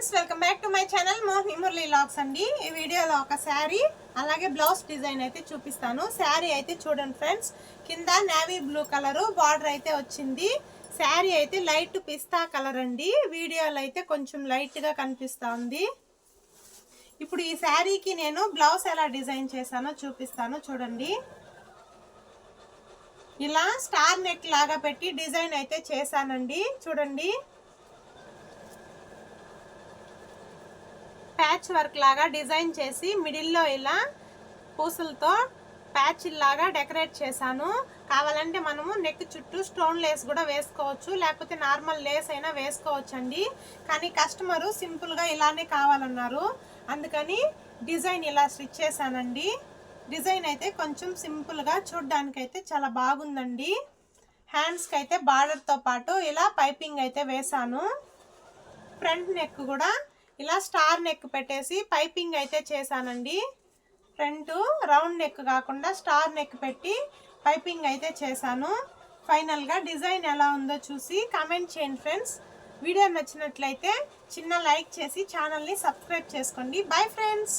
Friends, welcome back to my channel Mohini Murali vlogs అండి. ఈ వీడియోలో ఒక శారీ అలాగే బ్లౌజ్ డిజైన్ అయితే చూపిస్తాను. శారీ అయితే చూడండి ఫ్రెండ్స్, కింద నేవీ బ్లూ కలర్ బార్డర్ అయితే వచ్చింది. శారీ అయితే లైట్ పిస్తా కలర్ అండి. వీడియోలో అయితే కొంచెం లైట్గా కనిపిస్తూ ఉంది. ఇప్పుడు ఈ శారీకి నేను బ్లౌజ్ ఎలా డిజైన్ చేశానో చూపిస్తాను చూడండి. ఇలా స్టార్ నెక్ లాగా పెట్టి డిజైన్ అయితే చేశానండి. చూడండి, ప్యాచ్ వర్క్ లాగా డిజైన్ చేసి మిడిల్లో ఇలా పూసలతో ప్యాచ్ లాగా డెకరేట్ చేశాను. కావాలంటే మనము నెక్ చుట్టూ స్టోన్ లేస్ కూడా వేసుకోవచ్చు, లేకపోతే నార్మల్ లేస్ అయినా వేసుకోవచ్చండి. కానీ కస్టమరు సింపుల్గా ఇలానే కావాలన్నారు, అందుకని డిజైన్ ఇలా స్టిచ్ చేశానండి. డిజైన్ అయితే కొంచెం సింపుల్గా చూడడానికైతే చాలా బాగుందండి. హ్యాండ్స్కి అయితే బార్డర్తో పాటు ఇలా పైపింగ్ అయితే వేశాను. ఫ్రంట్ నెక్ కూడా ఇలా స్టార్ నెక్ పెట్టేసి పైపింగ్ అయితే చేశానండి. ఫ్రంట్ రౌండ్ నెక్ కాకుండా స్టార్ నెక్ పెట్టి పైపింగ్ అయితే చేశాను. ఫైనల్గా డిజైన్ ఎలా ఉందో చూసి కామెంట్ చేయండి ఫ్రెండ్స్. వీడియో నచ్చినట్లయితే చిన్న లైక్ చేసి ఛానల్ని సబ్స్క్రైబ్ చేసుకోండి. Bye friends.